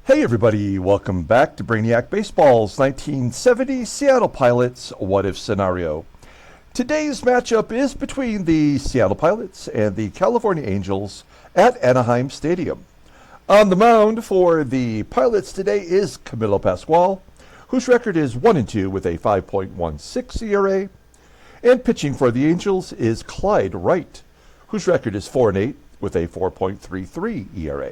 Hey everybody, welcome back to Brainiac Baseball's 1970 Seattle Pilots What If Scenario. Today's matchup is between the Seattle Pilots and the California Angels at Anaheim Stadium. On the mound for the Pilots today is Camilo Pascual, whose record is 1-2 with a 5.16 ERA. And pitching for the Angels is Clyde Wright, whose record is 4-8 with a 4.33 ERA.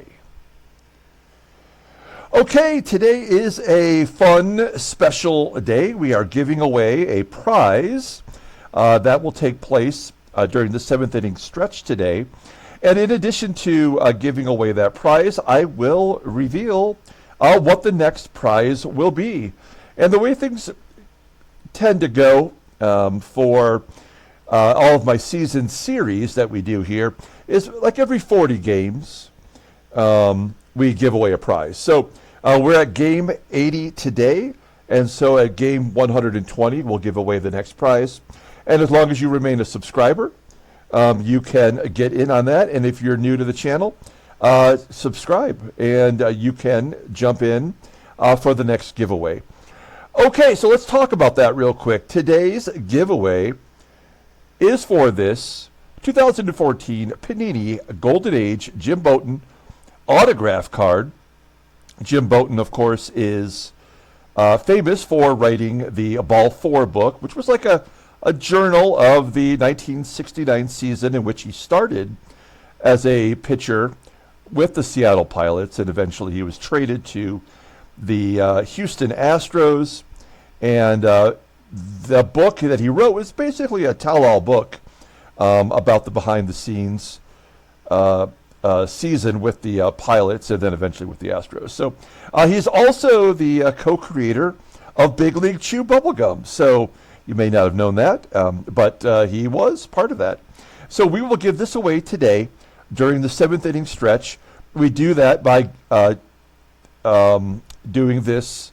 Okay, today is a fun, special day. We are giving away a prize that will take place during the seventh inning stretch today. And in addition to giving away that prize, I will reveal what the next prize will be. And the way things tend to go for all of my season series that we do here is like every 40 games, we give away a prize. So we're at game 80 today, and so at game 120, we'll give away the next prize. And as long as you remain a subscriber, you can get in on that. And if you're new to the channel, subscribe, and you can jump in for the next giveaway. Okay, so let's talk about that real quick. Today's giveaway is for this 2014 Panini Golden Age Jim Bouton autograph card. Jim Bouton, of course, is famous for writing the Ball 4 book, which was like a journal of the 1969 season in which he started as a pitcher with the Seattle Pilots, and eventually he was traded to the Houston Astros. And the book that he wrote was basically a tell-all book about the behind-the-scenes season with the Pilots and then eventually with the Astros. So he's also the co-creator of Big League Chew Bubblegum. So you may not have known that, but he was part of that. So we will give this away today during the seventh inning stretch. We do that by doing this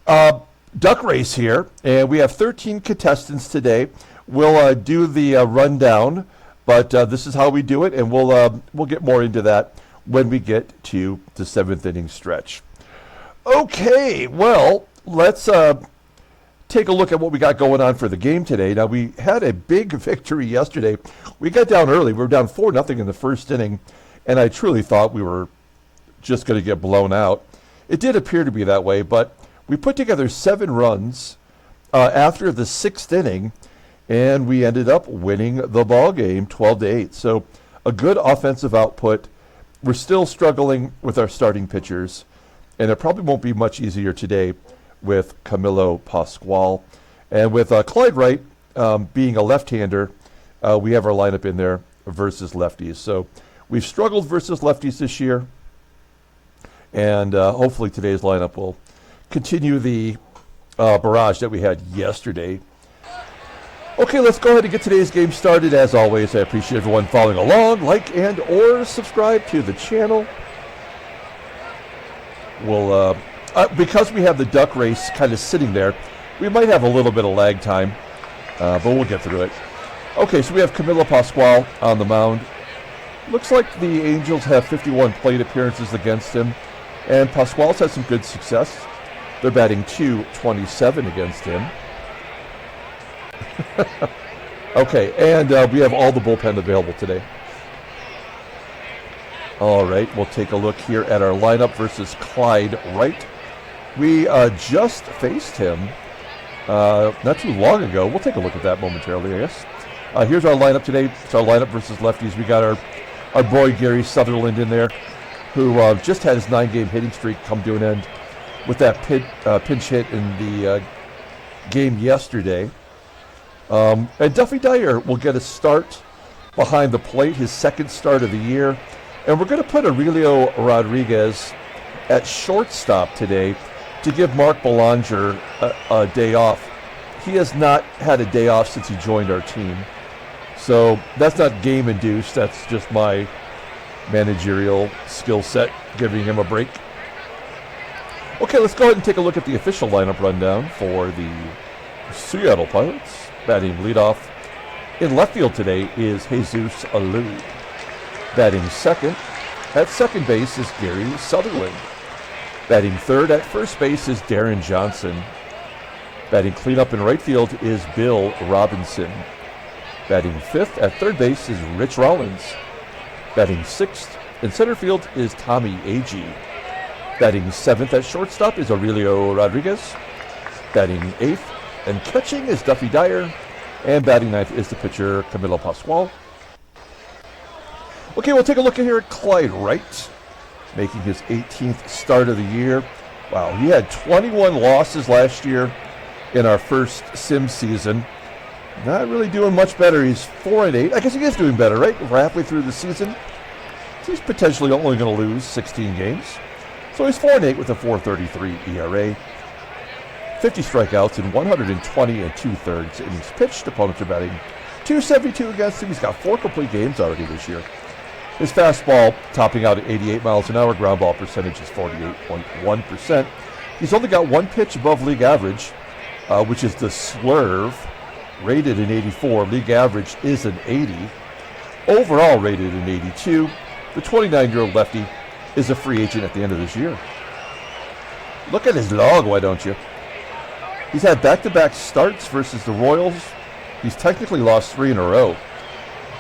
duck race here, and we have 13 contestants today. We'll do the rundown, but this is how we do it, and we'll get more into that when we get to the seventh inning stretch. Okay, well, let's take a look at what we got going on for the game today. Now, we had a big victory yesterday. We got down early. We were down 4-0 in the first inning, and I truly thought we were just going to get blown out. It did appear to be that way, but we put together 7 runs after the sixth inning, and we ended up winning the ball game 12-8. So a good offensive output. We're still struggling with our starting pitchers, and it probably won't be much easier today with Camilo Pascual. And with Clyde Wright being a left-hander, we have our lineup in there versus lefties. So we've struggled versus lefties this year, and hopefully today's lineup will continue the barrage that we had yesterday. Okay, let's go ahead and get today's game started. As always, I appreciate everyone following along. Like and or subscribe to the channel. We'll, because we have the duck race kind of sitting there, we might have a little bit of lag time, but we'll get through it. Okay, so we have Camilo Pascual on the mound. Looks like the Angels have 51 plate appearances against him, and Pascual's had some good success. They're batting .227 against him. Okay, and we have all the bullpen available today. All right, we'll take a look here at our lineup versus Clyde Wright. We just faced him not too long ago. We'll take a look at that momentarily, I guess. Here's our lineup today. It's our lineup versus lefties. We got our boy Gary Sutherland in there, who just had his 9-game hitting streak come to an end with that pinch hit in the game yesterday. And Duffy DYER will get a start behind the plate, his second start of the year. And we're going to put Aurelio Rodriguez at shortstop today to give Mark Belanger a day off. He has not had a day off since he joined our team. So that's not game-induced. That's just my managerial skill set giving him a break. Okay, let's go ahead and take a look at the official lineup rundown for the Seattle Pilots. Batting leadoff in left field today is Jesus ALOU. Batting second at second base is Gary Sutherland. Batting third at first base is Deron Johnson. Batting cleanup in right field is Bill Robinson. Batting fifth at third base is Rich Rollins. Batting sixth in center field is Tommie AGEE. Batting seventh at shortstop is Aurelio Rodriguez. Batting eighth and catching is Duffy DYER. And batting ninth is the pitcher Camilo Pascual. Okay, we'll take a look here at Clyde Wright, making his 18th start of the year. Wow, he had 21 losses last year in our first sim season. Not really doing much better. He's 4-8. I guess he is doing better, right? We're halfway through the season. He's potentially only going to lose 16 games. So he's 4-8 with a 4.33 ERA. 50 strikeouts in 120 2/3 innings pitched. Opponents are batting .272 against him. He's got 4 complete games already this year. His fastball topping out at 88 miles an hour. Ground ball percentage is 48.1%. He's only got 1 pitch above league average, which is the slurve, rated an 84. League average is an 80. Overall rated an 82. The 29-year-old lefty is a free agent at the end of this year. Look at his log, why don't you? He's had back-to-back starts versus the Royals. He's technically lost 3 in a row.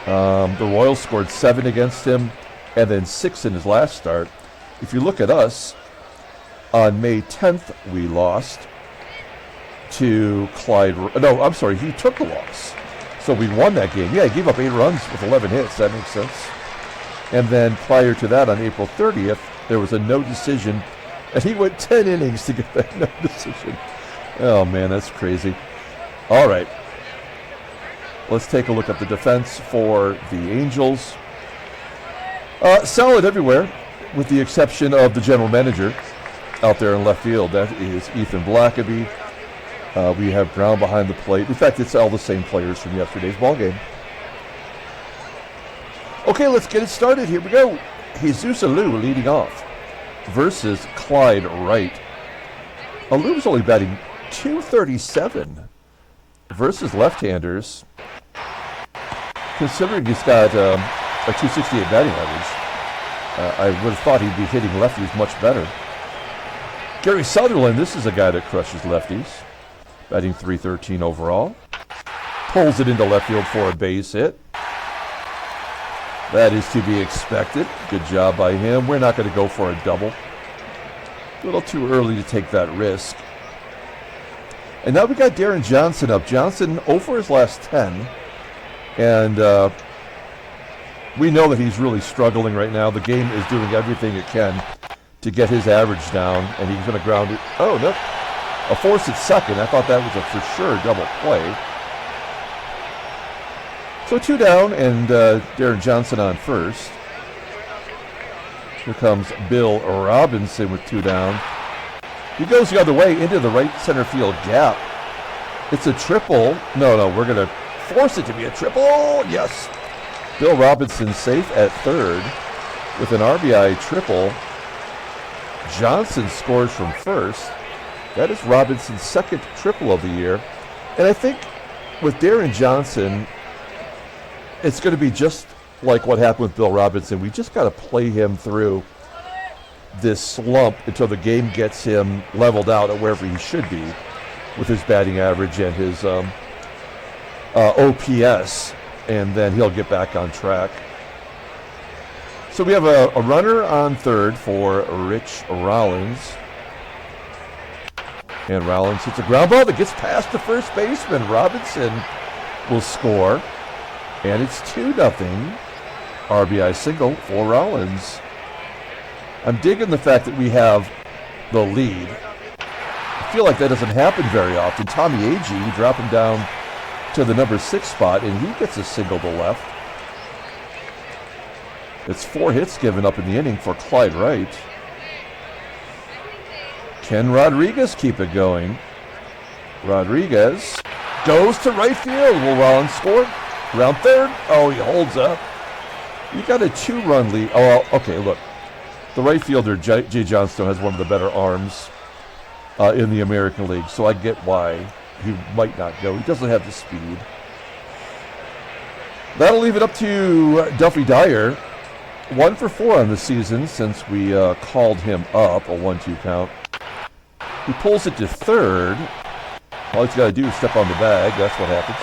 The Royals scored 7 against him and then 6 in his last start. If you look at us, on May 10th, we lost to Clyde. No, I'm sorry, he took the loss. So we won that game. Yeah, he gave up 8 runs with 11 hits. That makes sense. And then prior to that, on April 30th, there was a no decision, and he went 10 innings to get that no decision. Oh, man, that's crazy. All right. Let's take a look at the defense for the Angels. Solid everywhere, with the exception of the general manager out there in left field. That is Ethan Blackaby. We have Brown behind the plate. In fact, it's all the same players from yesterday's ballgame. Okay, let's get it started. Here we go. Jesus ALOU leading off versus Clyde Wright. ALOU's only batting .237 versus left-handers. Considering he's got a .268 batting average, I would have thought he'd be hitting lefties much better. Gary Sutherland, this is a guy that crushes lefties. Batting .313 overall. Pulls it into left field for a base hit. That is to be expected. Good job by him. We're not going to go for a double. A little too early to take that risk. And now we got Deron Johnson up. Johnson over his last 10. And we know that he's really struggling right now. The game is doing everything it can to get his average down. And he's going to ground it. Oh, no. A force at second. I thought that was a for sure double play. So 2 down, and Deron Johnson on first. Here comes Bill Robinson with 2 down. He goes the other way into the right center field gap. It's a triple. No, we're going to force it to be a triple. Yes. Bill Robinson safe at third with an RBI triple. Johnson scores from first. That is Robinson's second triple of the year. And I think with Deron Johnson, it's going to be just like what happened with Bill Robinson. We just got to play him through this slump until the game gets him leveled out at wherever he should be with his batting average and his OPS, and then he'll get back on track. So we have a runner on third for Rich Rollins. And Rollins hits a ground ball that gets past the first baseman. Robinson will score. And it's 2-0 RBI single for Rollins. I'm digging the fact that we have the lead. I feel like that doesn't happen very often. Tommie AGEE dropping down to the number 6 spot, and he gets a single to left. It's 4 hits given up in the inning for Clyde Wright. Can Rodriguez keep it going? Rodriguez goes to right field. Will Rollins score? Round third. Oh, he holds up. You got a 2-run lead. Oh, okay, look. The right fielder, Jay Johnstone, has one of the better arms in the American League, so I get why he might not go. He doesn't have the speed. That'll leave it up to Duffy DYER. 1 for 4 on the season since we called him up, a 1-2 count. He pulls it to third. All he's got to do is step on the bag. That's what happens.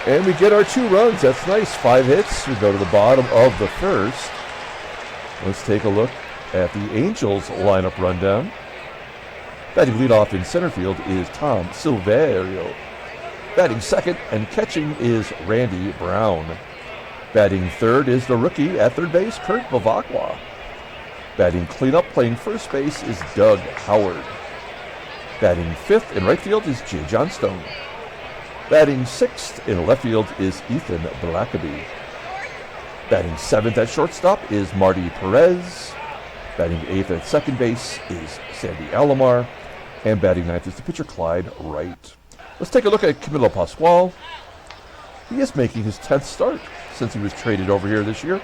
And we get our 2 runs. That's nice. 5 hits. We go to the bottom of the first. Let's take a look at the Angels lineup rundown. Batting leadoff in center field is SILVERIO. Batting second and catching is Randy Brown. Batting third is the rookie at third base, BEVACQUA. Batting cleanup playing first base is Doug Howard. Batting fifth in right field is JOHNSTONE. Batting sixth in left field is Ethan BLACKABY. Batting seventh at shortstop is Marty PEREZ. Batting eighth at second base is Sandy ALOMAR. And batting ninth is the pitcher Clyde Wright. Let's take a look at Camilo Pascual. He is making his 10th start since he was traded over here this year.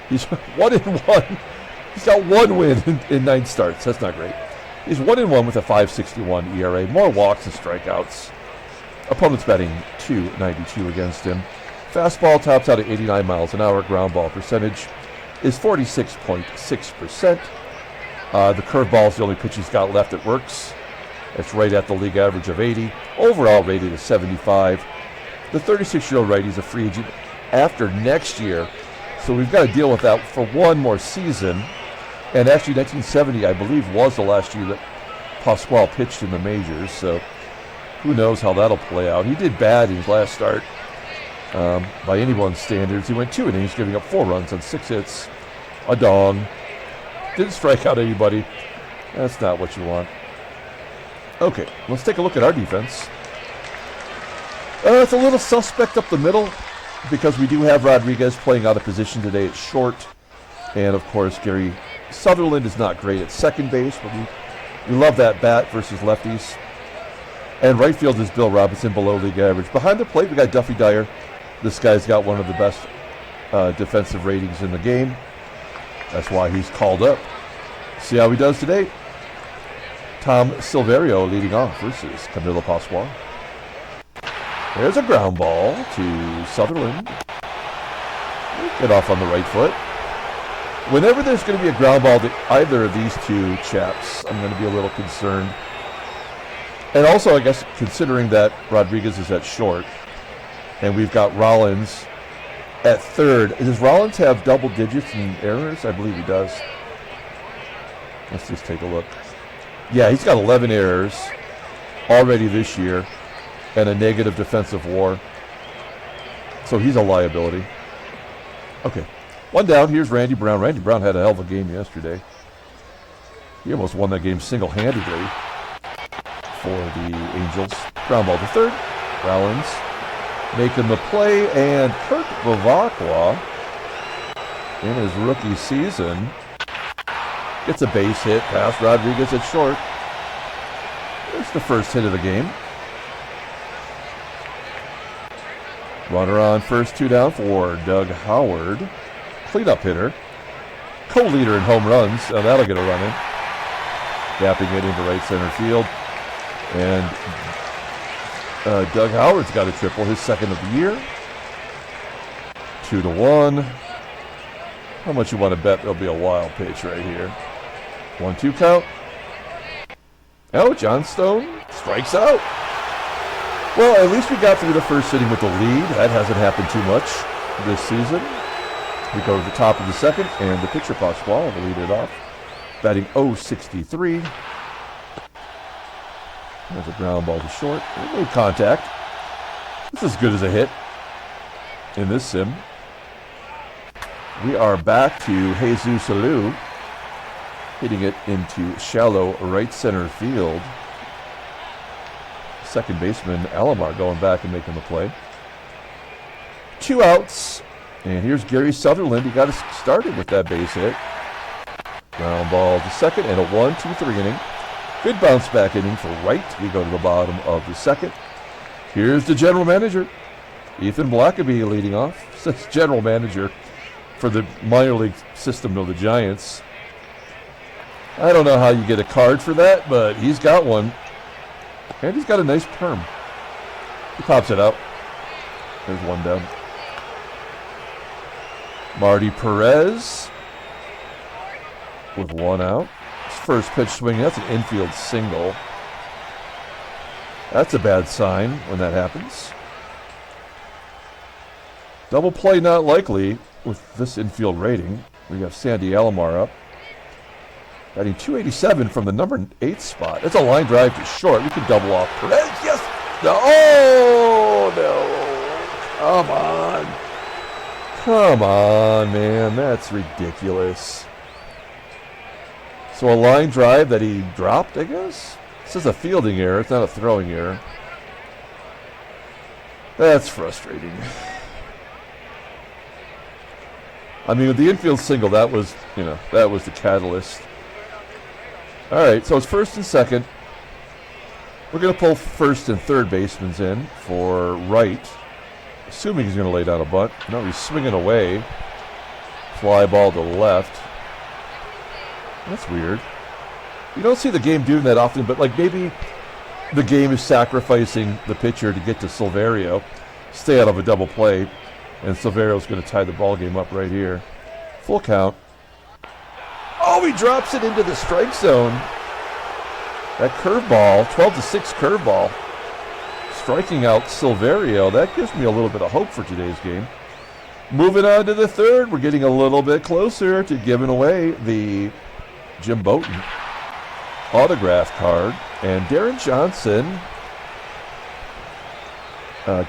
He's 1-1. He's got 1 win in 9 starts. That's not great. He's 1-1 with a 5.61 ERA. More walks and strikeouts. Opponents batting .292 against him. Fastball tops out at 89 miles an hour. Ground ball percentage is 46.6%. The curveball is the only pitch he's got left that works. It's right at the league average of 80. Overall rated is 75. The 36-year-old righty is a free agent after next year, so we've got to deal with that for 1 more season. And actually 1970, I believe, was the last year that Pascual pitched in the majors, so who knows how that'll play out. He did bad in his last start. By anyone's standards, he went 2 innings, giving up 4 runs on 6 hits, a dong. Didn't strike out anybody. That's not what you want. Okay, let's take a look at our defense. It's a little suspect up the middle because we do have Rodriguez playing out of position today at short. And, of course, Gary Sutherland is not great at second base, but we love that bat versus lefties. And right field is Bill Robinson, below league average. Behind the plate, we got Duffy DYER. This guy's got one of the best defensive ratings in the game. That's why he's called up. See how he does today. SILVERIO leading off versus Camilo Pascual. There's a ground ball to Sutherland. Get off on the right foot. Whenever there's going to be a ground ball to either of these 2 chaps, I'm going to be a little concerned. And also, I guess, considering that Rodriguez is at short, and we've got Rollins at third. Does Rollins have double digits in errors? I believe he does. Let's just take a look. Yeah, he's got 11 errors already this year and a negative defensive WAR. So he's a liability. Okay, 1 down. Here's Randy Brown. Randy Brown had a hell of a game yesterday. He almost won that game single-handedly for the Angels. Ground ball to third. Rollins making the play, and BEVACQUA in his rookie season gets a base hit past Rodriguez at short. It's the first hit of the game. Runner on first, 2 down for Doug Howard. Cleanup hitter. Co-leader in home runs. That'll get a run in. Gapping it into right center field. And Doug Howard's got a triple, his 2nd of the year. 2-1. How much you want to bet there'll be a wild pitch right here? 1-2 count. Oh, Johnstone strikes out. Well, at least we got through the first inning with the lead. That hasn't happened too much this season. We go to the top of the second, and the pitcher Pascual will lead it off. Batting .063. There's a ground ball to short. They made contact. This is as good as a hit in this sim. We are back to Jesus ALOU, hitting it into shallow right center field. Second baseman ALOMAR going back and making the play. 2 outs. And here's Gary Sutherland. He got us started with that base hit. Ground ball to second and a 1-2-3 inning. Good bounce back inning for Wright. We go to the bottom of the second. Here's the general manager, Ethan BLACKABY, leading off. Says general manager for the minor league system of the Giants. I don't know how you get a card for that, but he's got one. And he's got a nice perm. He pops it out. There's 1 down. Marty Perez with 1 out. His first pitch swing, that's an infield single. That's a bad sign when that happens. Double play not likely with this infield rating. We have Sandy ALOMAR up. Batting .287 from the number 8 spot. That's a line drive to short. We can double off Perez. Yes! No! Oh, no! Come on. Come on, man. That's ridiculous. So a line drive that he dropped, I guess? This is a fielding error. It's not a throwing error. That's frustrating. I mean, with the infield single, that was, that was the catalyst. All right, so it's first and second. We're going to pull first and third basemen in for Wright. Assuming he's going to lay down a bunt. No, he's swinging away. Fly ball to the left. That's weird. You don't see the game doing that often, but like maybe the game is sacrificing the pitcher to get to SILVERIO, stay out of a double play, and SILVERIO's going to tie the ball game up right here. Full count. Oh, he drops it into the strike zone. That curveball, 12-6 curveball, striking out SILVERIO. That gives me a little bit of hope for today's game. Moving on to the third, we're getting a little bit closer to giving away the Jim Bouton autograph card. And Deron Johnson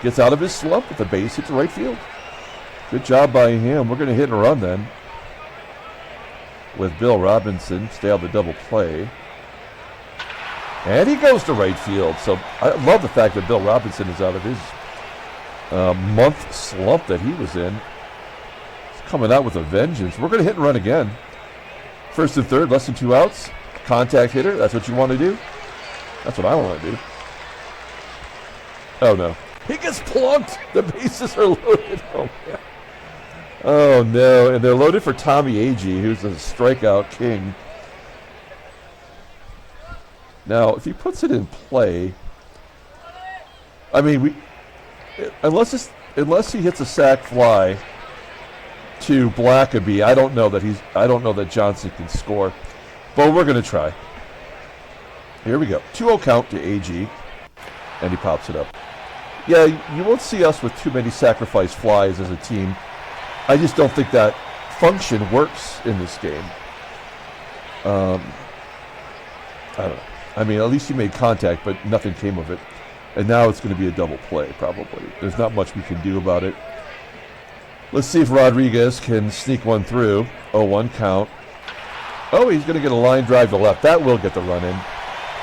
gets out of his slump with a base hit to right field. Good job by him. We're going to hit and run then with Bill Robinson. Stay out the double play. And he goes to right field. So I love the fact that Bill Robinson is out of his month slump that he was in. He's coming out with a vengeance. We're going to hit and run again. First and third, less than 2 outs. Contact hitter. That's what you want to do? That's what I want to do. Oh, no. He gets plunked. The bases are loaded. Oh, man. Oh, no. And they're loaded for Tommie AGEE, who's a strikeout king. Now, if he puts it in play, I mean, unless he hits a sac fly to BLACKABY, I don't know that Johnson can score. But we're going to try. Here we go. 2-0 count to AGEE, and he pops it up. Yeah, you won't see us with too many sacrifice flies as a team. I just don't think that function works in this game. I don't know. I mean, at least he made contact, but nothing came of it. And now it's going to be a double play, probably. There's not much we can do about it. Let's see if Rodriguez can sneak one through. 0-1 count. Oh, he's going to get a line drive to left. That will get the run in.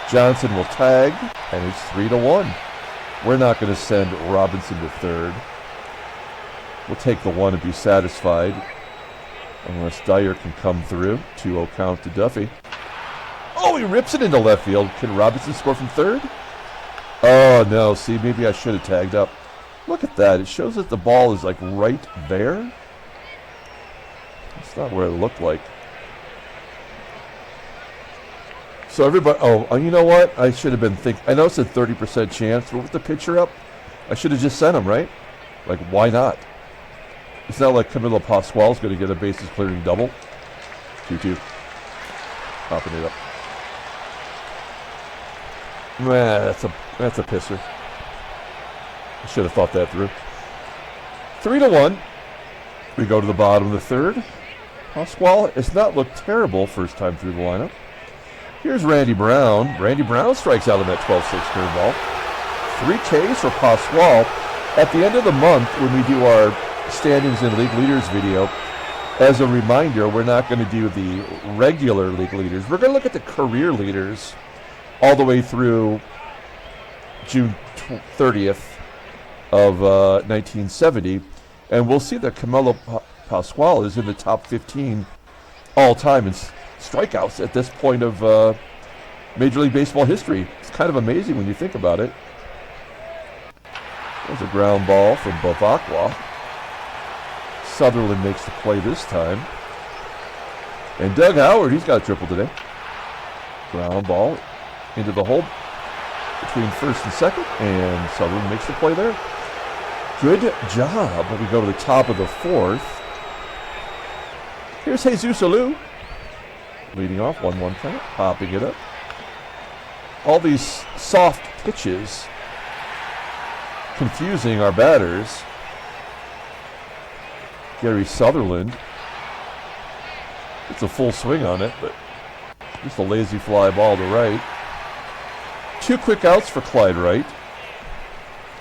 Johnson will tag, and it's 3-1. We're not going to send Robinson to third. We'll take the one and be satisfied. Unless DYER can come through. 2-0 count to Duffy. Oh, he rips it into left field. Can Robinson score from third? Oh, no. See, maybe I should have tagged up. Look at that. It shows that the ball is like right there. That's not where it looked like. So everybody, you know what? I should have been thinking. I know it's a 30% chance, but with the pitcher up, I should have just sent him, right? Like, why not? It's not like Camilo Pascual is going to get a bases clearing double. 2-2. Popping it up. Nah, that's a pisser. I should have thought that through. 3-1. We go to the bottom of the third. Pascual has not looked terrible first time through the lineup. Here's Randy Brown. Randy Brown strikes out on that 12-6 curveball. 3 Ks for Pascual. At the end of the month, when we do our standings and league leaders video, as a reminder, we're not going to do the regular league leaders. We're going to look at the career leaders all the way through June 30th of 1970, and we'll see that Camilo Pascual is in the top 15 all-time in strikeouts at this point of Major League Baseball history. It's kind of amazing when you think about it. There's a ground ball from BEVACQUA. Sutherland makes the play this time. And Doug Howard, he's got a triple today. Ground ball into the hole between first and second, and Sutherland makes the play there. Good job. We go to the top of the fourth. Here's Jesus ALOU. Leading off, 1-1 count, popping it up. All these soft pitches confusing our batters. Gary Sutherland. It's a full swing on it, but just a lazy fly ball to right. 2 quick outs for Clyde Wright.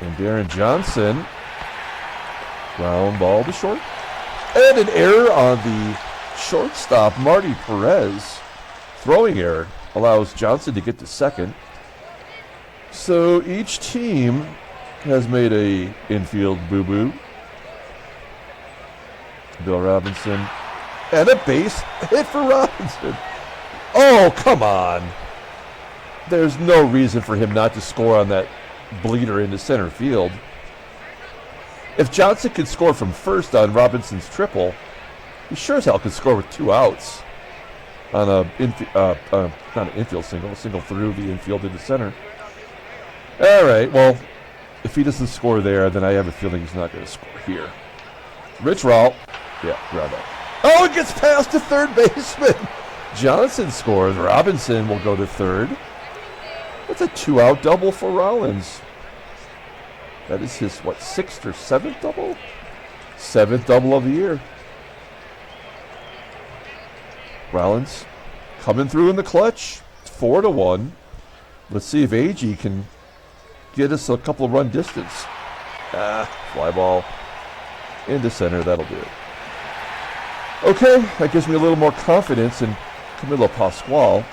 And Deron Johnson. Ground ball to short. And an error on the shortstop, Marty PEREZ. Throwing error allows Johnson to get to second. So each team has made a infield boo-boo. Bill Robinson. And a base hit for Robinson. Oh, come on. There's no reason for him not to score on that bleeder into center field. If Johnson could score from first on Robinson's triple, he sure as hell could score with 2 outs on a not an infield single, a single through the infield into center. All right, well, if he doesn't score there, then I have a feeling he's not going to score here. Rich Raul, yeah, ground out. Oh, it gets past the third baseman. Johnson scores. Robinson will go to third. That's a 2-out double for Rollins. That is his, what, 6th or 7th double? 7th double of the year. Rollins coming through in the clutch. 4-1. Let's see if AGEE can get us a couple of run distance. Fly ball into center. That'll do it. Okay, that gives me a little more confidence in Camilo Pascual.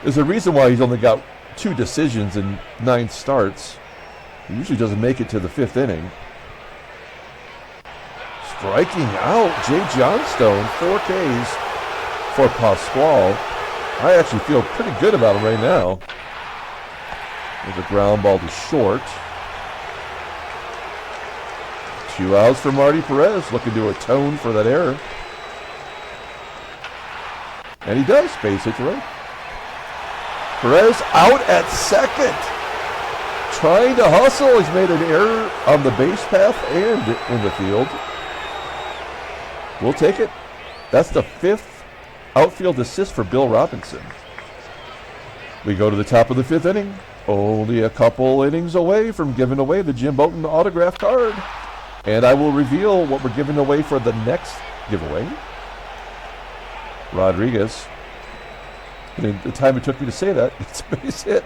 There's a reason why he's only got 2 decisions in 9 starts. He usually doesn't make it to the 5th inning. Striking out, JOHNSTONE, 4 Ks for Pascual. I actually feel pretty good about him right now. There's a ground ball to short. 2 outs for Marty PEREZ, looking to atone for that error. And he does, base hit to right. PEREZ out at second. Trying to hustle. He's made an error on the base path and in the field. We'll take it. That's the 5th outfield assist for Bill Robinson. We go to the top of the 5th inning. Only a couple innings away from giving away the Jim Bouton autograph card. And I will reveal what we're giving away for the next giveaway. Rodriguez. And the time it took me to say that, it's a base hit.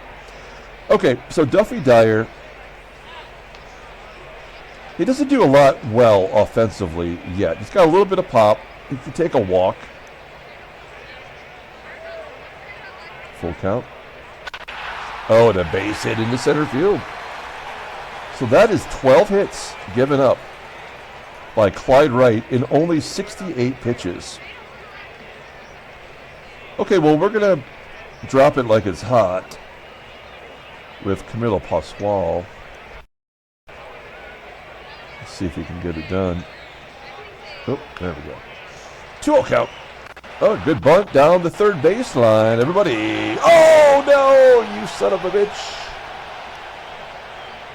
Okay, so Duffy DYER, he doesn't do a lot well offensively yet. He's got a little bit of pop. He can take a walk. Full count. Oh, and a base hit into center field. So that is 12 hits given up by Clyde Wright in only 68 pitches. Okay, well, we're going to drop it like it's hot with Camilo Pascual. Let's see if he can get it done. Oh, there we go. 2-0 count. Oh, good bunt down the third baseline. Everybody. Oh, no, you son of a bitch.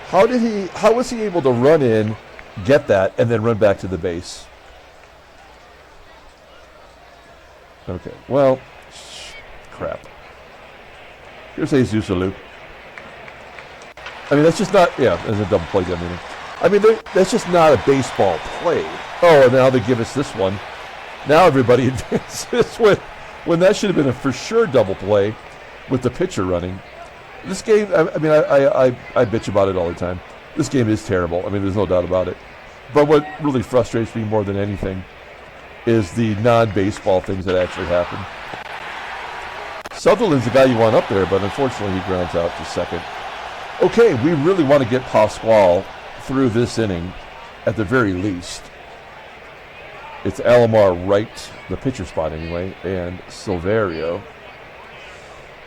How was he able to run in, get that, and then run back to the base? Okay, well, crap. Here's Jesus ALOU. I mean, that's just not, yeah, there's a double play down meaning. I mean, that's just not a baseball play. Oh, and now they give us this one. Now everybody advances when that should have been a for sure double play with the pitcher running. This game, I mean, I bitch about it all the time. This game is terrible. I mean, there's no doubt about it. But what really frustrates me more than anything is the non-baseball things that actually happen. Sutherland's the guy you want up there, but unfortunately he grounds out to second. Okay, we really want to get Pascual through this inning at the very least. It's ALOMAR Wright, the pitcher spot anyway, and SILVERIO.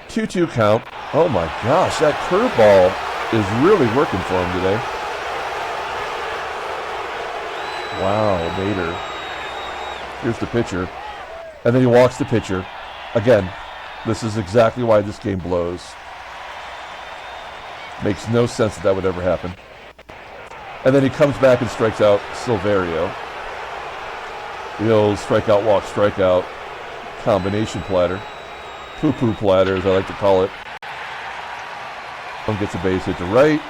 2-2 count. Oh my gosh, that curveball is really working for him today. Wow, Bader. Here's the pitcher. And then he walks the pitcher. Again, this is exactly why this game blows. Makes no sense that would ever happen. And then he comes back and strikes out SILVERIO. The old strikeout, walk, strikeout combination platter. Poo-poo platter, as I like to call it. One gets a base hit to right.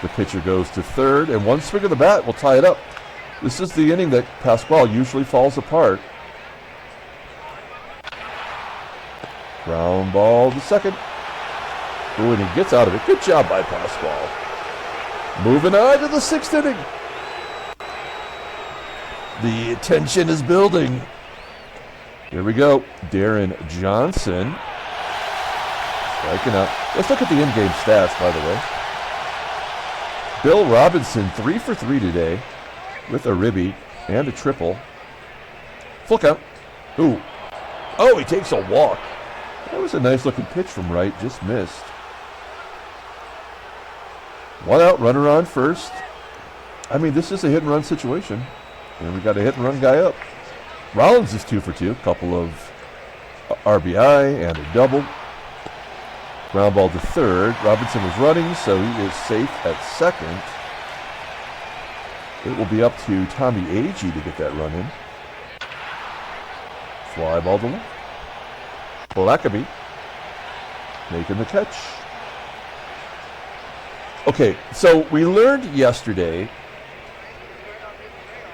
The pitcher goes to third, and one swing of the bat will tie it up. This is the inning that Pascual usually falls apart. Ground ball to second. Ooh, and he gets out of it. Good job by Pascual. Moving on to the 6th inning. The tension is building. Here we go. Deron Johnson striking out. Let's look at the in-game stats, by the way. Bill Robinson, 3 for 3 today with a ribby and a triple. Full count. Ooh. Oh, he takes a walk. That was a nice-looking pitch from Wright. Just missed. 1 out, runner on first. I mean, this is a hit-and-run situation. And we got a hit-and-run guy up. Rollins is 2 for 2. Couple of RBI and a double. Ground ball to third. Robinson was running, so he is safe at second. It will be up to Tommie AGEE to get that run in. Fly ball to left. BLACKABY making the catch. Okay, so we learned yesterday,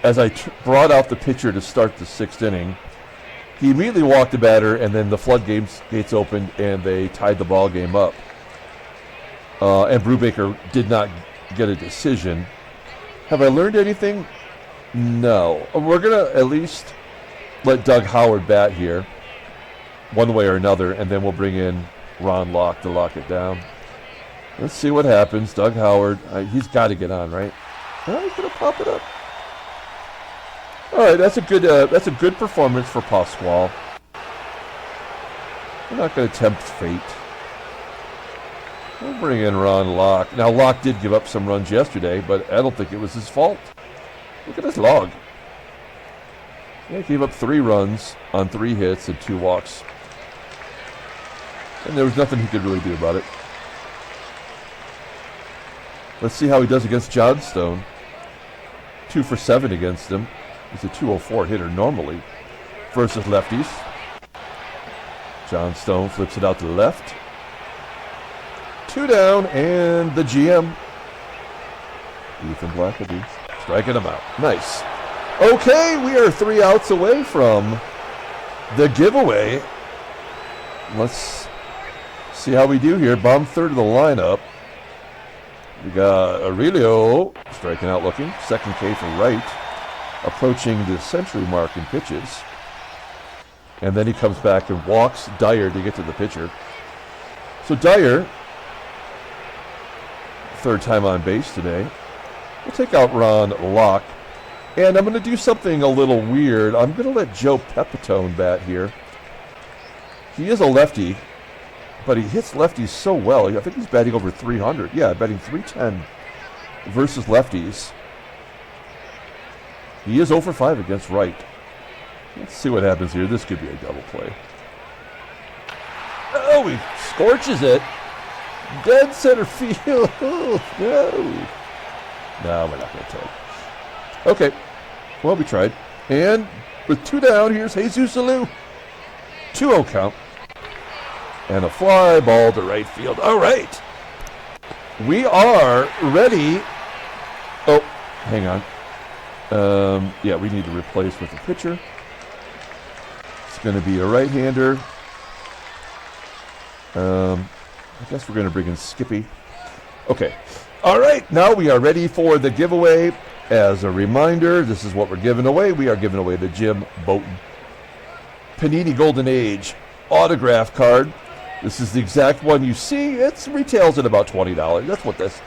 as I brought out the pitcher to start the 6th inning, he immediately walked the batter, and then the floodgates opened, and they tied the ball game up. And Brubaker did not get a decision. Have I learned anything? No. We're going to at least let Doug Howard bat here, one way or another, and then we'll bring in Ron Locke to lock it down. Let's see what happens. Doug Howard, he's got to get on, right? Oh, he's going to pop it up. All right, that's a good performance for Pascual. We're not going to tempt fate. We'll bring in Ron Locke. Now, Locke did give up some runs yesterday, but I don't think it was his fault. Look at his log. Yeah, he gave up 3 runs on 3 hits and 2 walks. And there was nothing he could really do about it. Let's see how he does against Johnstone. 2 for 7 against him. He's a 204 hitter normally versus lefties. Johnstone flips it out to the left. 2 down, and the GM, Ethan BLACKABY, striking him out. Nice. Okay, we are 3 outs away from the giveaway. Let's see how we do here. Bottom third of the lineup. We got Aurelio striking out looking. 2nd K for Wright. Approaching the century mark in pitches. And then he comes back and walks DYER to get to the pitcher. So DYER, 3rd time on base today. We'll take out Ron Locke. And I'm going to do something a little weird. I'm going to let Joe Pepitone bat here. He is a lefty, but he hits lefties so well. I think he's batting over 300. Yeah, batting 310 versus lefties. He is 0 for 5 against Wright. Let's see what happens here. This could be a double play. Oh, he scorches it. Dead center field. No. No, we're not going to take. Okay. Well, we tried. And with 2 down, here's Jesus ALOU. 2-0 count. And a fly ball to right field. All right. We are ready. Oh, hang on. Yeah, we need to replace with a pitcher. It's going to be a right-hander. I guess we're going to bring in Skippy. Okay. All right, now we are ready for the giveaway. As a reminder, this is what we're giving away. We are giving away the Jim Bouton Panini Golden Age autograph card. This is the exact one you see. It retails at about $20. That's what this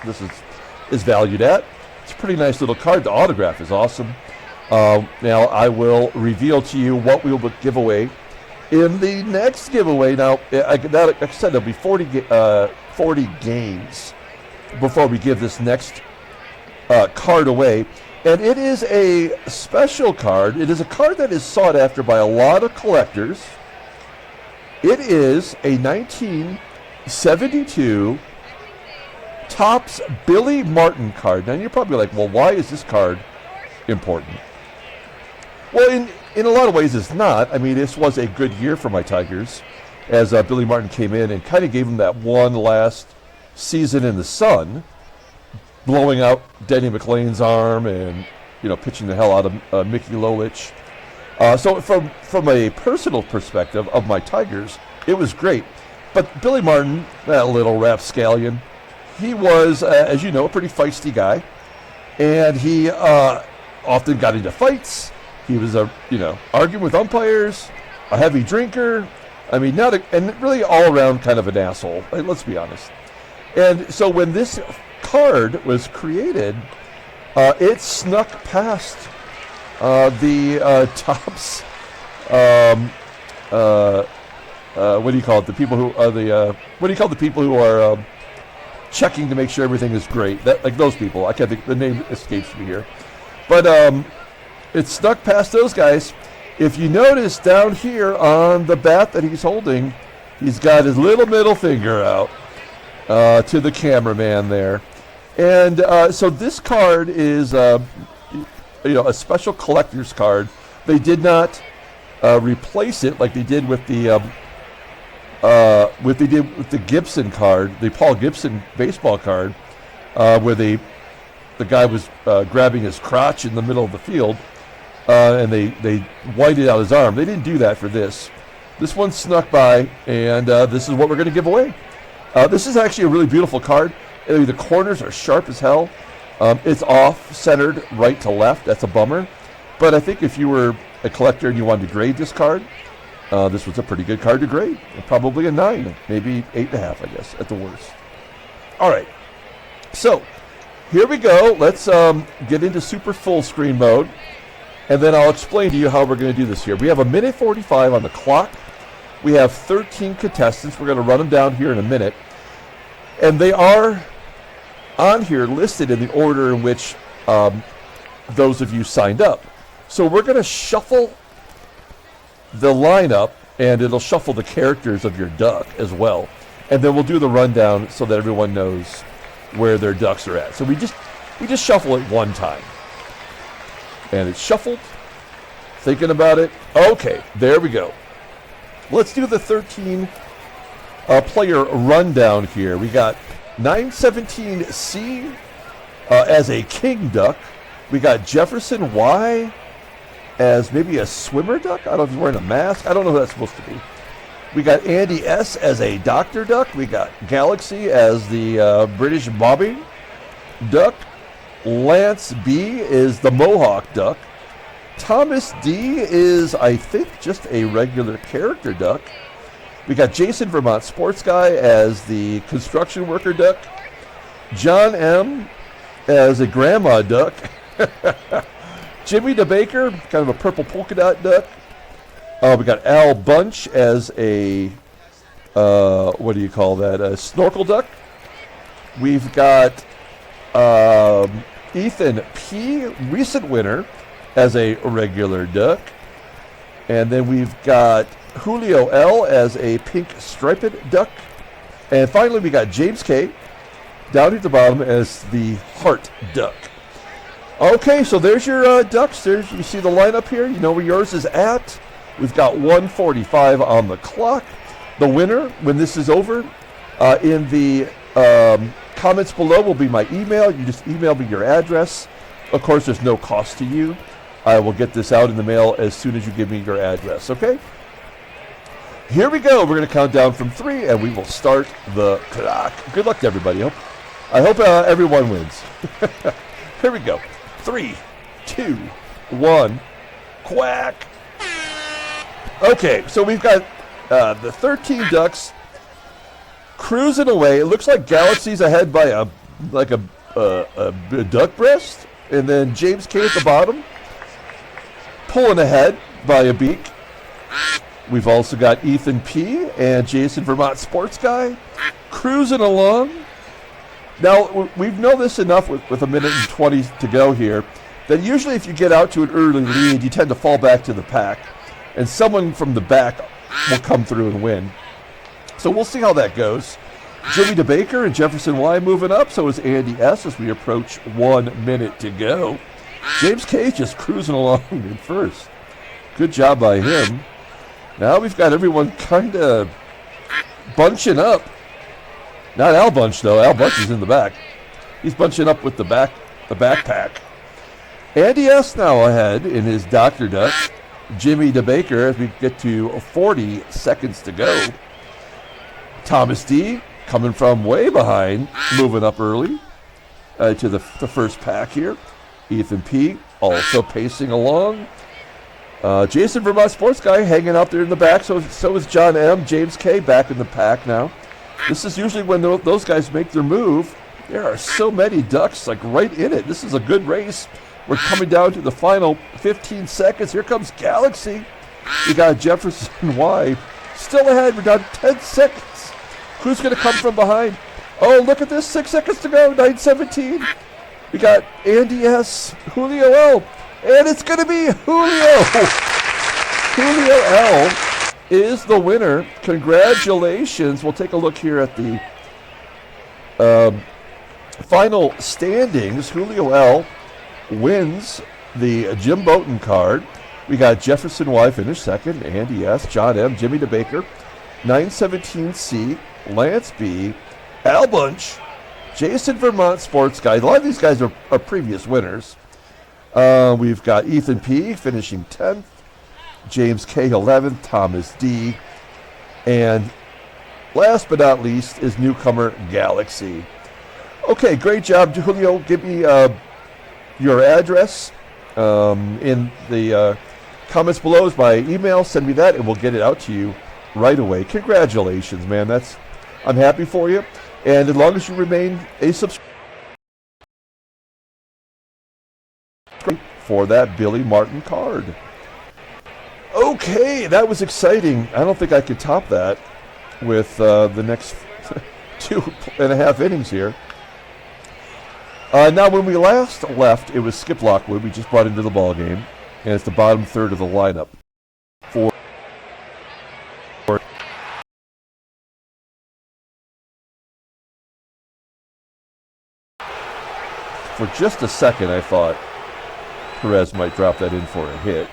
is valued at. It's a pretty nice little card. The autograph is awesome. Now, I will reveal to you what we will give away in the next giveaway. Now, like I said, there'll be 40 games before we give this next card away. And it is a special card. It is a card that is sought after by a lot of collectors. It is a 1972 Topps Billy Martin card. Now, you're probably like, well, why is this card important? Well, in a lot of ways, it's not. I mean, this was a good year for my Tigers, as Billy Martin came in and kind of gave them that one last season in the sun, blowing out Denny McLain's arm and pitching the hell out of Mickey Lolich. So from a personal perspective of my Tigers, it was great. But Billy Martin, that little rapscallion, he was, as you know, a pretty feisty guy, and he often got into fights. He was arguing with umpires, a heavy drinker. I mean, and really all around kind of an asshole. Let's be honest. And so when this card was created, it snuck past the tops. What do you call it? The people who are what do you call the people who are checking to make sure everything is great? Like those people. I can't think. The name escapes me here, but it snuck past those guys. If you notice down here on the bat that he's holding, he's got his little middle finger out to the cameraman there. And so this card is, a special collector's card. They did not replace it like they did with the Gibson card, the Paul Gibson baseball card, where the guy was grabbing his crotch in the middle of the field, and they whited out his arm. They didn't do that for this. This one snuck by, and this is what we're going to give away. This is actually a really beautiful card. The corners are sharp as hell. It's off-centered right to left. That's a bummer. But I think if you were a collector and you wanted to grade this card, this was a pretty good card to grade. Probably a 9, maybe 8.5, I guess, at the worst. All right. So here we go. Let's get into super full screen mode, and then I'll explain to you how we're going to do this here. We have 1:45 on the clock. We have 13 contestants. We're going to run them down here in a minute. And they are on here listed in the order in which those of you signed up. So we're going to shuffle the lineup, and it'll shuffle the characters of your duck as well. And then we'll do the rundown so that everyone knows where their ducks are at. So we just shuffle it one time. And it's shuffled. Thinking about it. Okay, there we go. Let's do the 13 player rundown here. We got 917C as a king duck. We got Jefferson Y as maybe a swimmer duck. I don't know if he's wearing a mask. I don't know who that's supposed to be. We got Andy S as a doctor duck. We got Galaxy as the British Bobby duck. Lance B is the Mohawk duck. Thomas D is, I think, just a regular character duck. We got Jason Vermont Sports Guy as the construction worker duck. John M as a grandma duck. Jimmy DeBaker, kind of a purple polka dot duck. We got Al Bunch as a, what do you call that, a snorkel duck. We've got Ethan P, recent winner, as a regular duck. And then we've got Julio L as a pink striped duck. And finally we got James K down at the bottom as the heart duck. Okay, so there's your ducks. You see the lineup here. You know where yours is at. We've got 1:45 on the clock. The winner, when this is over, in the comments below will be my email. You just email me your address. Of course, there's no cost to you. I will get this out in the mail as soon as you give me your address, okay? Here we go. We're going to count down from 3, and we will start the clock. Good luck to everybody. I hope everyone wins. Here we go. 3, 2, 1, quack. Okay, so we've got the 13 ducks cruising away. It looks like Galaxy's ahead by a duck breast, and then James K at the bottom pulling ahead by a beak. We've also got Ethan P and Jason Vermont Sports Guy cruising along. Now, we know this enough with 1:20 to go here, that usually if you get out to an early lead, you tend to fall back to the pack, and someone from the back will come through and win. So we'll see how that goes. Jimmy DeBaker and Jefferson Y moving up, so is Andy S as we approach 1 minute to go. James K just cruising along in first. Good job by him. Now we've got everyone kind of bunching up. Not Al Bunch, though. Al Bunch is in the back. He's bunching up with the backpack. Andy S. now ahead in his Dr. Duck. Jimmy DeBaker as we get to 40 seconds to go. Thomas D. coming from way behind, moving up early to the first pack here. Ethan P. also pacing along. Jason Vermont Sports Guy hanging out there in the back. So is John M. James K. back in the pack now. This is usually when those guys make their move. There are so many ducks like right in it. This is a good race. We're coming down to the final 15 seconds. Here comes Galaxy. We got Jefferson Y. Still ahead. We're down 10 seconds. Who's going to come from behind? Oh, look at this. 6 seconds to go. 9:17. We got Andy S. Julio L. And it's going to be Julio. Julio L. is the winner. Congratulations. We'll take a look here at the final standings. Julio L. wins the Jim Bouton card. We got Jefferson Y. finished second, Andy S., John M., Jimmy DeBaker, 917C, Lance B., Al Bunch, Jason Vermont Sports Guy. A lot of these guys are previous winners. We've got Ethan P. finishing 10th, James K. 11th, Thomas D., and last but not least is newcomer Galaxy. Okay, great job, Julio. Give me your address in the comments below is my email. Send me that and we'll get it out to you right away. Congratulations, man. I'm happy for you. And as long as you remain a subscriber for that Billy Martin card. Okay, that was exciting. I don't think I could top that with the next 2.5 innings here. Now, when we last left, it was Skip Lockwood. We just brought into the ball game, and it's the bottom third of the lineup. For just a second, I thought Perez might drop that in for a hit.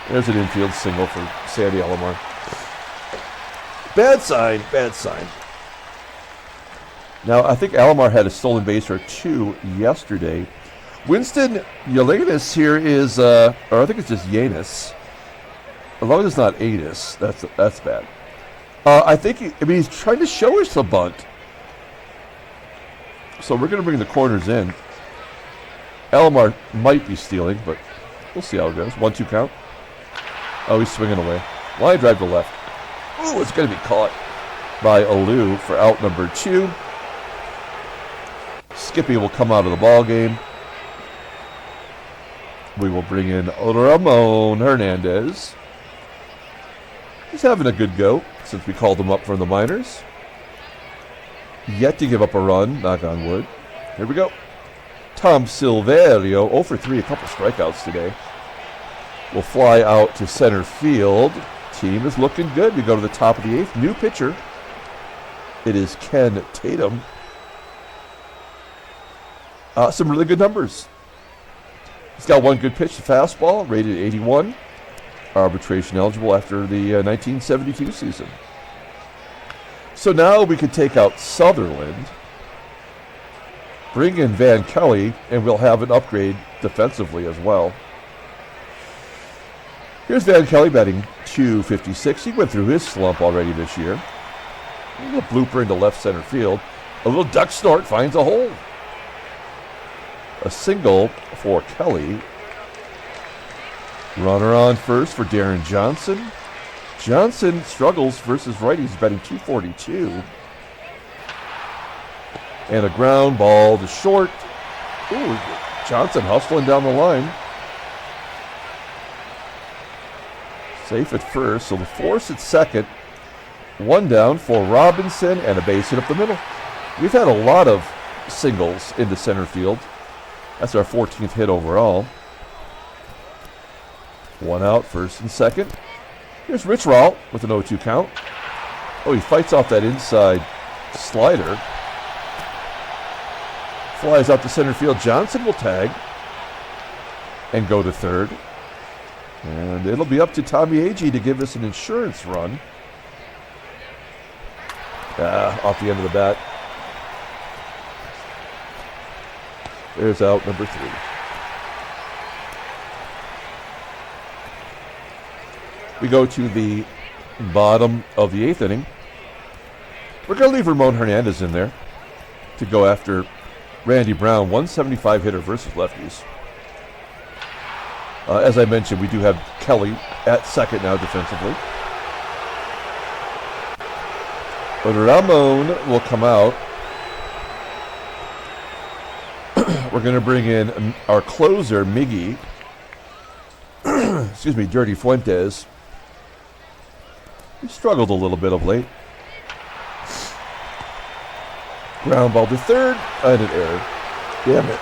There's an infield single for Sandy Alomar. Bad sign, bad sign. Now, I think Alomar had a stolen base or two yesterday. Winston Yelanis here is, or I think it's just Yanis. As long as it's not Anus, that's bad. I think, he's trying to show us a bunt. So we're going to bring the corners in. Alomar might be stealing, but we'll see how it goes. 1-2 count. Oh, he's swinging away. Line drive to left. Ooh, it's going to be caught by ALOU for out number 2. Skippy will come out of the ball game. We will bring in Ramon Hernandez. He's having a good go since we called him up from the minors. Yet to give up a run, knock on wood. Here we go. Tom Silverio, 0 for 3, a couple strikeouts today. Will fly out to center field. Team is looking good. We go to the top of the 8th. New pitcher. It is Ken Tatum. Some really good numbers. He's got one good pitch, the fastball, rated 81. Arbitration eligible after the 1972 season. So now we can take out Sutherland, bring in Van Kelly, and we'll have an upgrade defensively as well. Here's Van Kelly batting .256. He went through his slump already this year. A little blooper into left center field. A little duck snort finds a hole. A single for Kelly. Runner on first for Deron Johnson. Johnson struggles versus Wright. He's batting .242. And a ground ball to short. Ooh, Johnson hustling down the line. Safe at first, so the force at second. One down for Robinson and a base hit up the middle. We've had a lot of singles into center field. That's our 14th hit overall. One out, first and second. Here's Rich Rawl with an 0-2 count. Oh, he fights off that inside slider. Flies out to center field. Johnson will tag and go to third. And it'll be up to Tommie AGEE to give us an insurance run. Off the end of the bat. There's out number 3. We go to the bottom of the 8th inning. We're going to leave Ramon Hernandez in there to go after Randy Brown, 175 hitter versus lefties. As I mentioned, we do have Kelly at second now defensively. But Ramon will come out. We're going to bring in our closer, Miggy. Excuse me, Dirty Fuentes. He struggled a little bit of late. Ground ball to third, and an error. Damn it.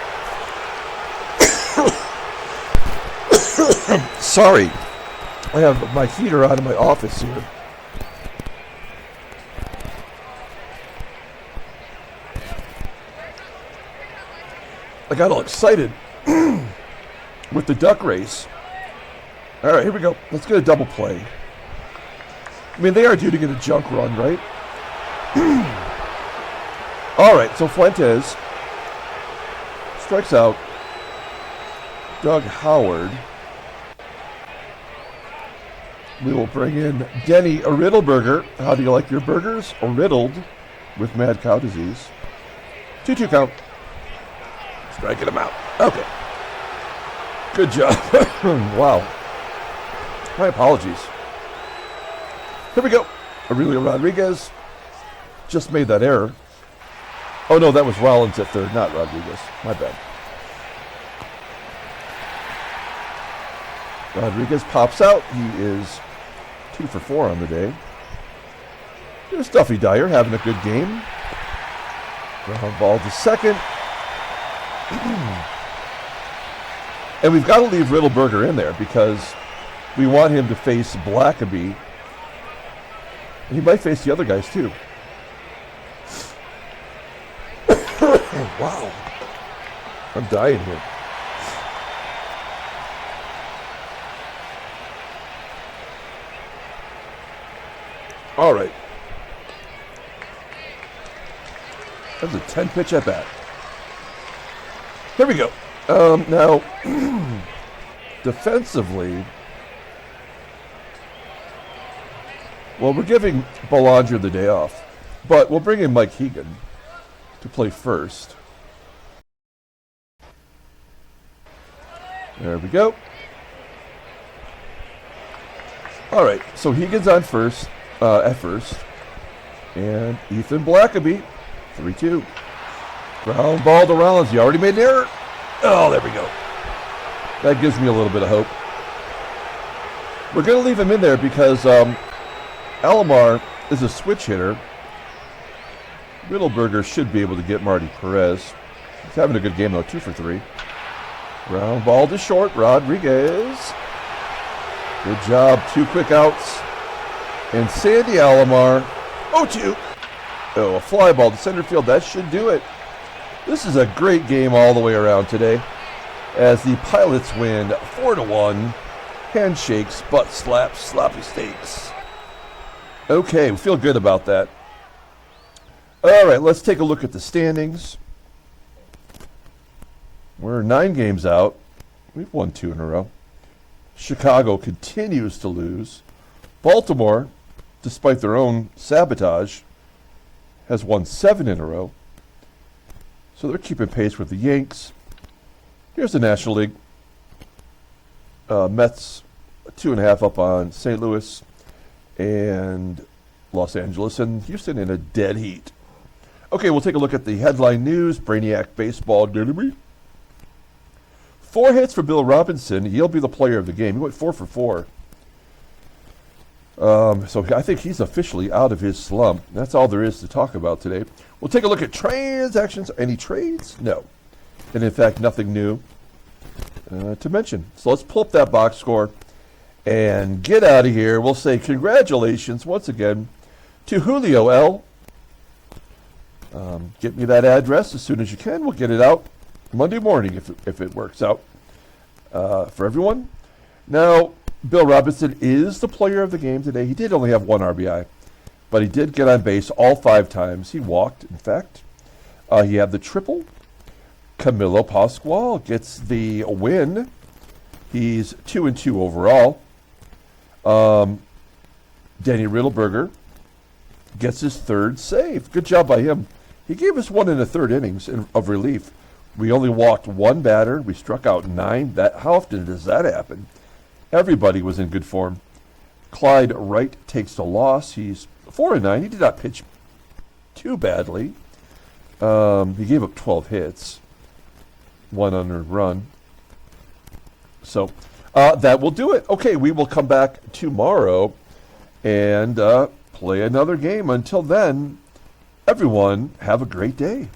Sorry. I have my heater on in my office here. I got all excited with the duck race. All right, here we go. Let's get a double play. I mean, they are due to get a junk run, right? All right, so Fuentes strikes out Doug Howard. We will bring in Denny Riddleberger. How do you like your burgers? Riddled with mad cow disease. 2-2 count. Striking him out. Okay. Good job. Wow. My apologies. Here we go. Aurelio Rodriguez just made that error. Oh, no, that was Rollins at third, not Rodriguez. My bad. Rodriguez pops out. He is 2 for 4 on the day. Here's Duffy DYER having a good game. Ground ball to second. And we've got to leave Riddleberger in there because we want him to face BLACKABY. And he might face the other guys too. Wow. I'm dying here. All right. That's a 10-pitch at bat. Here we go. Now, defensively, well, we're giving Belanger the day off, but we'll bring in Mike Hegan to play first. There we go. All right, so Hegan's on first, at first, and Ethan BLACKABY, 3-2. Ground ball to Rollins. He already made an error. Oh, there we go. That gives me a little bit of hope. We're going to leave him in there because ALOMAR is a switch hitter. Riddleberger should be able to get Marty PEREZ. He's having a good game, though. 2 for 3. Ground ball to short. Rodriguez. Good job. 2 quick outs. And Sandy ALOMAR. 0-2. Oh, a fly ball to center field. That should do it. This is a great game all the way around today as the Pilots win 4-1. Handshakes, butt slaps, sloppy steaks. Okay, we feel good about that. All right, let's take a look at the standings. We're 9 games out. We've won 2 in a row. Chicago continues to lose. Baltimore, despite their own sabotage, has won 7 in a row. So they're keeping pace with the Yanks. Here's the National League. Mets 2.5 up on St. Louis and Los Angeles and Houston in a dead heat. Okay, we'll take a look at the headline news. Brainiac baseball derby. 4 hits for Bill Robinson. He'll be the player of the game. He went 4 for 4. So I think he's officially out of his slump. That's all there is to talk about today. We'll take a look at transactions. Any trades? No. And in fact, nothing new to mention. So let's pull up that box score and get out of here. We'll say congratulations once again to Julio L. Get me that address as soon as you can. We'll get it out Monday morning if it works out for everyone. Now, Bill Robinson is the player of the game today. He did only have 1 RBI, but he did get on base all 5 times. He walked, in fact. He had the triple. Camilo Pascual gets the win. He's 2-2 overall. Danny Riddleberger gets his 3rd save. Good job by him. He gave us 1 in the 3rd innings of relief. We only walked 1 batter. We struck out 9. How often does that happen? Everybody was in good form. Clyde Wright takes the loss. He's 4-9. He did not pitch too badly. He gave up 12 hits, 1 unearned run. So that will do it. Okay, we will come back tomorrow and play another game. Until then, everyone, have a great day.